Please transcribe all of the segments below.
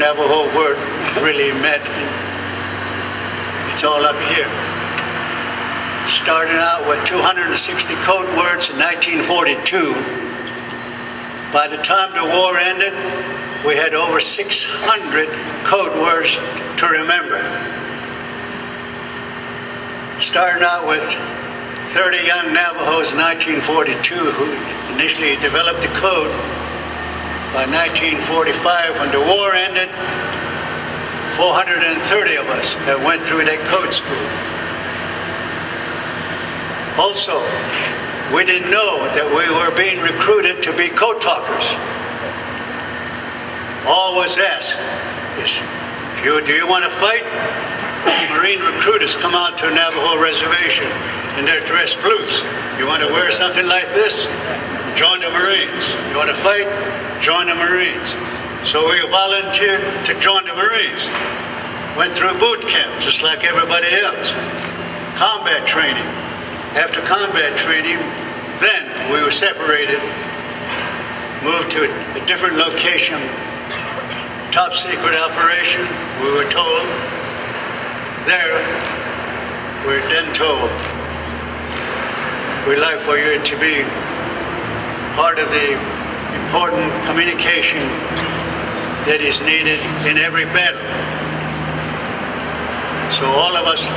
Navajo word really meant. It's all up here. Starting out with 260 code words in 1942. By the time the war ended, we had over 600 code words to remember. Starting out with 30 young Navajos in 1942 who initially developed the code. By 1945, when the war ended, 430 of us that went through that code school. Also, we didn't know that we were being recruited to be code talkers. All was asked is, do you want to fight? Marine recruiters come out to a Navajo reservation and they're dressed blues. You want to wear something like this? Join the Marines. You want to fight? Join the Marines. So we volunteered to join the Marines. Went through boot camp just like everybody else. Combat training. After combat training, then we were separated, moved to a different location, top secret operation, we were told. There, we're then told, we'd like for you to be part of the important communication that is needed in every battle. So all of us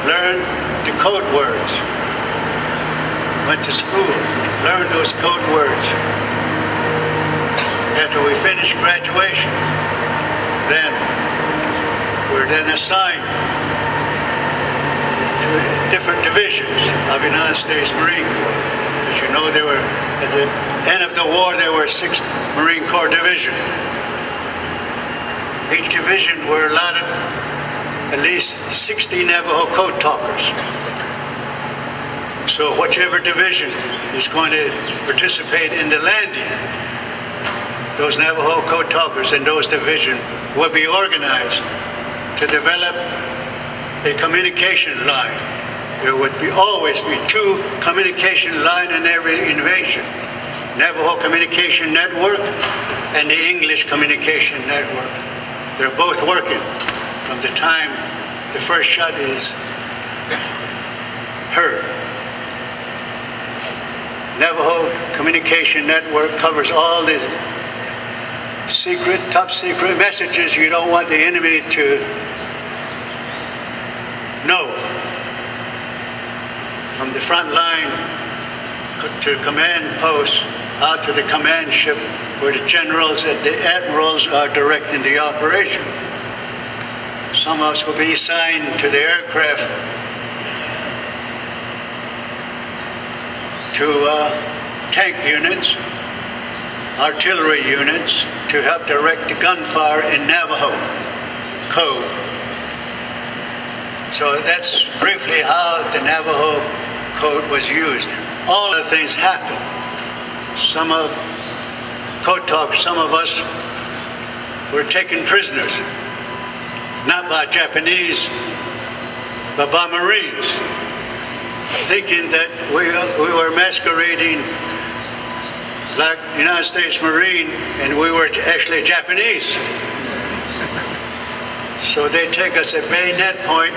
learned the code words, went to school, learned those code words. After we finished graduation, then we're then assigned to different divisions of the United States Marine Corps. As you know, there were, at the end of the war, there were 6 Marine Corps divisions. Each division were allotted at least 60 Navajo Code Talkers. So whichever division is going to participate in the landing, those Navajo Code Talkers in those divisions will be organized to develop a communication line. There would always be 2 communication lines in every invasion. Navajo Communication Network and the English Communication Network. They're both working from the time the first shot is heard. Navajo Communication Network covers all these secret, top secret messages you don't want the enemy to know. From the front line to command posts, out to the command ship where the generals and the admirals are directing the operation. Some of us will be assigned to the aircraft to tank units, artillery units, to help direct the gunfire in Navajo code. So that's briefly how the Navajo code was used. All the things happened. Some of code talkers, some of us were taken prisoners, not by Japanese, but by Marines, thinking that we were masquerading like United States Marine, and we were actually Japanese. So they take us at bayonet point,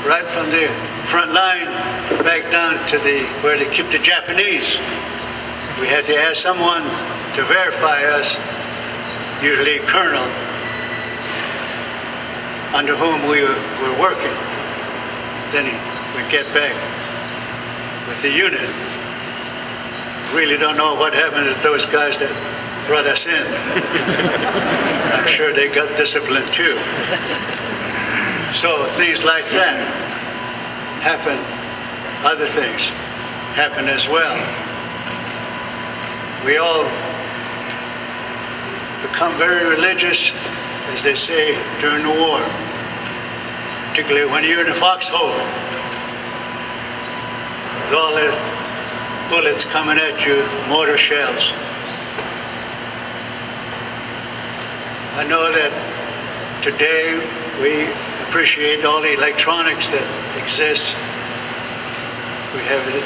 right from the front line, back down to where they keep the Japanese. We had to ask someone to verify us, usually a colonel, under whom we were working. Then we get back with the unit. Really don't know what happened to those guys that brought us in. I'm sure they got disciplined too. So things like that happen. Other things happen as well. We all become very religious, as they say, during the war, particularly when you're in a foxhole with all the bullets coming at you, mortar shells. I know that today we appreciate all the electronics that exist. We have a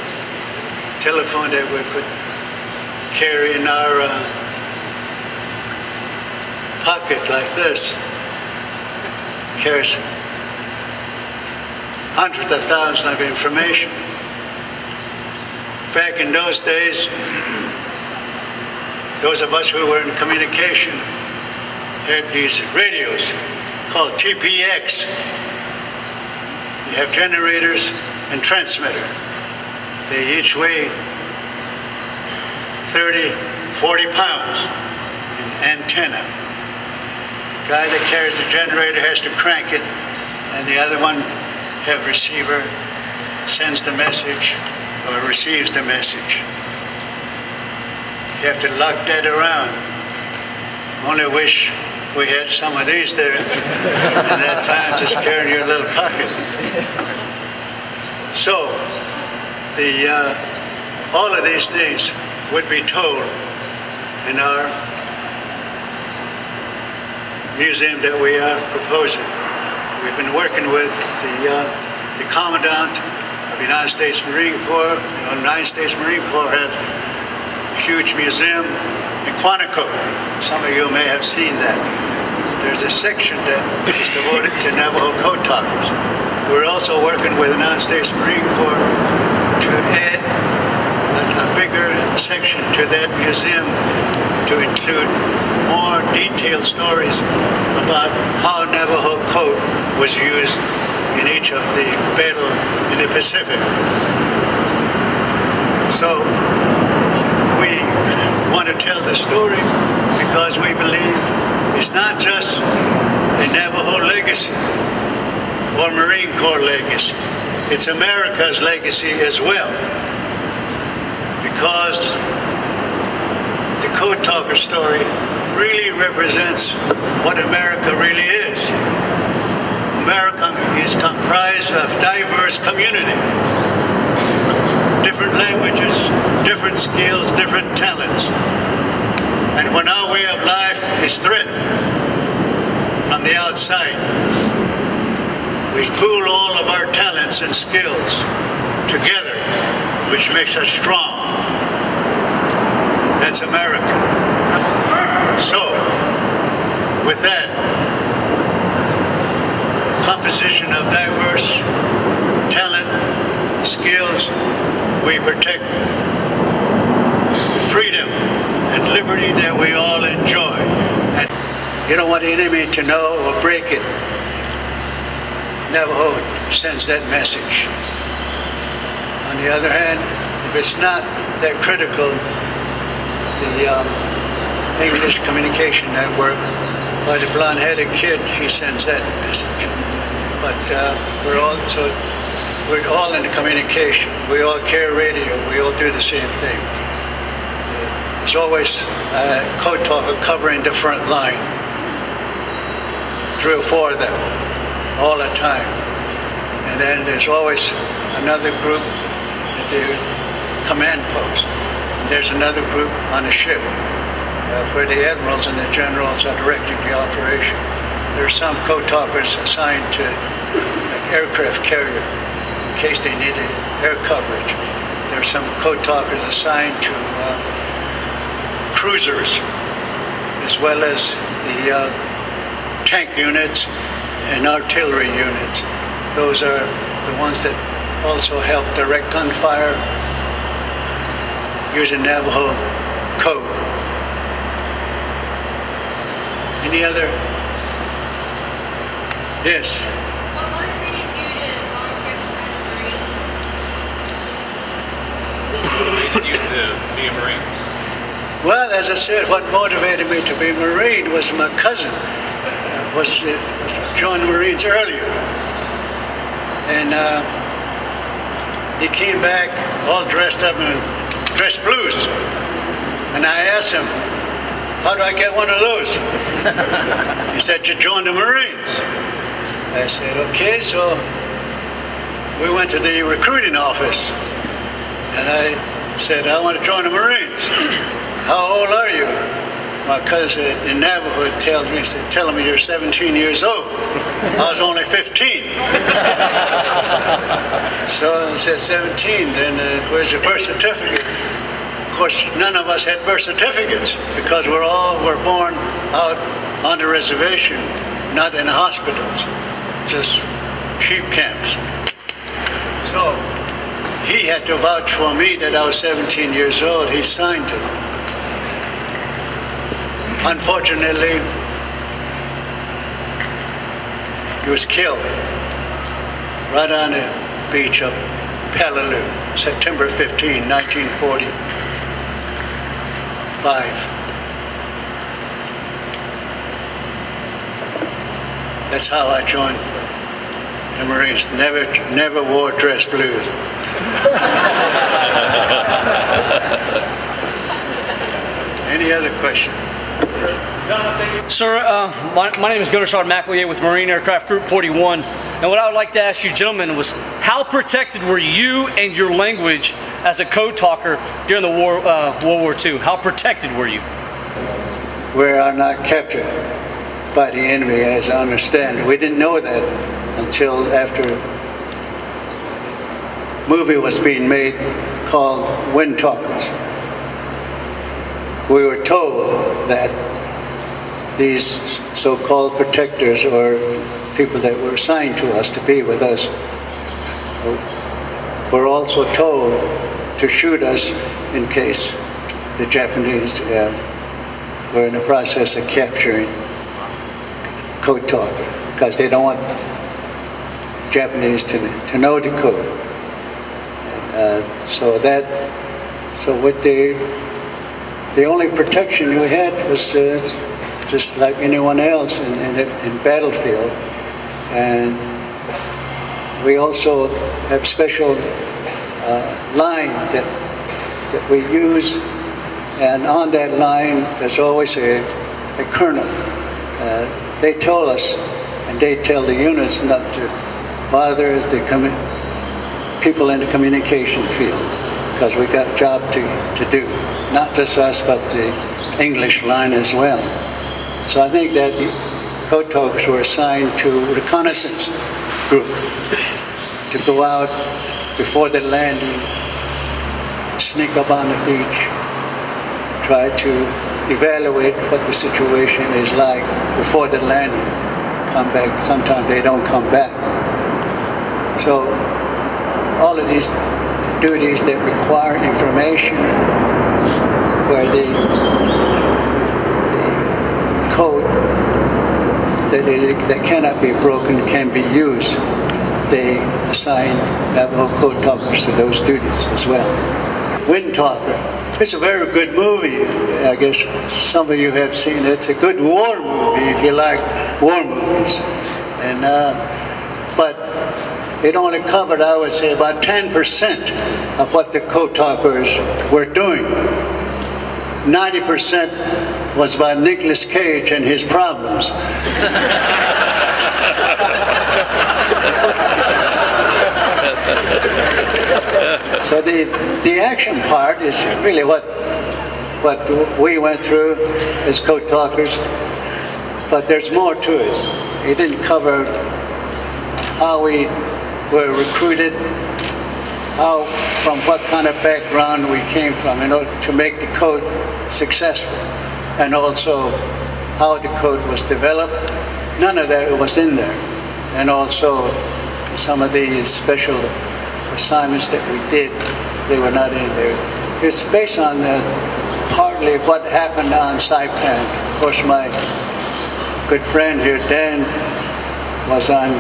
telephone that we could carry in our pocket like this carries hundreds of thousands of information. Back in those days, those of us who were in communication had these radios called TPX. You have generators and transmitter. They each weigh 30, 40 pounds. An antenna. The guy that carries the generator has to crank it, and the other one have receiver, sends the message or receives the message. You have to lug that around. Only wish we had some of these there in that time, just carrying your little pocket. So, all of these things would be told in our museum that we are proposing. We've been working with the Commandant of the United States Marine Corps. The United States Marine Corps has a huge museum in Quantico. Some of you may have seen that. There's a section that is devoted to Navajo Code Talkers. We're also working with the United States Marine Corps to add a bigger section to that museum to include more detailed stories about how Navajo code was used in each of the battles in the Pacific. So we want to tell the story because we believe it's not just a Navajo legacy or Marine Corps legacy. It's America's legacy as well, because the Code Talker story really represents what America really is. America is comprised of diverse community, different languages, different skills, different talents. And when our way of life is threatened from the outside, we pool all of our talents and skills together, which makes us strong. That's America. So, with that composition of diverse talent, skills, we protect freedom and liberty that we all enjoy. And you don't want the enemy to know or break it. Navajo sends that message. On the other hand, if it's not that critical, the English Communication Network, by the blonde-headed kid, he sends that message. But we're all in the communication. We all carry radio. We all do the same thing. There's always a code talker covering the front line. 3 or 4 of them, all the time. And then there's always another group at the command post. There's another group on the ship where the admirals and the generals are directing the operation. There's some code talkers assigned to an aircraft carrier in case they need air coverage. There's some code talkers assigned to cruisers, as well as the tank units and artillery units. Those are the ones that also help direct gunfire using Navajo code. Any other? Yes. What motivated you to volunteer as a Marine? What motivated you to be a Marine? Well, as I said, what motivated me to be a Marine was my cousin joined the Marines earlier. And he came back all dressed up in dress blues. And I asked him, how do I get one of those? He said, you join the Marines. I said, okay, so we went to the recruiting office. And I said, I want to join the Marines. How old are you? My cousin in Navajo tells me, tell me you're 17 years old. I was only 15. So I said, 17, then where's your birth certificate? Of course, none of us had birth certificates because we were born out on the reservation, not in hospitals, just sheep camps. So he had to vouch for me that I was 17 years old. He signed it. Unfortunately, he was killed right on the beach of Peleliu, September 15, 1945. That's how I joined the Marines. Never wore dress blues. Any other question? Sir, my name is Gunner Sergeant McEllier with Marine Aircraft Group 41. And what I would like to ask you gentlemen was, how protected were you and your language as a code talker during the war, World War II? How protected were you? We are not captured by the enemy, as I understand. We didn't know that until after a movie was being made called Wind Talkers. We were told that these so-called protectors, or people that were assigned to us to be with us, were also told to shoot us in case the Japanese were in the process of capturing code talker, because they don't want Japanese to know the code. So with the only protection we had was just like anyone else in battlefield. And we also have special line that we use, and on that line there's always a colonel. They told us, and they tell the units not to bother the people in the communication field, because we got a job to do. Not just us, but the English line as well. So I think that the code talkers were assigned to reconnaissance group to go out before the landing, sneak up on the beach, try to evaluate what the situation is like before the landing. Come back. Sometimes they don't come back. So all of these duties that require information, where the code that cannot be broken can be used, they assign Navajo Code Talkers to those duties as well. Wind Talker. It's a very good movie. I guess some of you have seen it. It's a good war movie if you like war movies. And but it only covered, I would say, about 10% of what the code talkers were doing. 90% was about Nicolas Cage and his problems. So the action part is really what we went through as code talkers, but there's more to it. It didn't cover how we were recruited, from what kind of background we came from in order to make the code successful, and also how the code was developed. None of that was in there. And also some of the special assignments that we did, they were not in there. It's based on partly what happened on Saipan. Of course, my good friend here, Dan, was on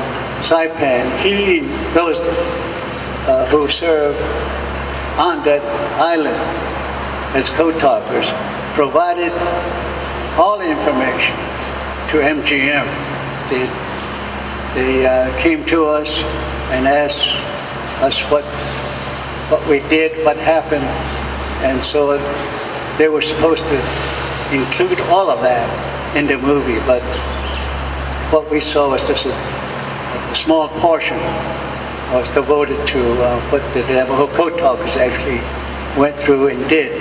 Saipan. He, those who served on that island as code talkers, provided all the information to MGM. They came to us and asked us what we did, what happened, and so they were supposed to include all of that in the movie, but what we saw was just a small portion was devoted to what the Navajo Code Talkers actually went through and did.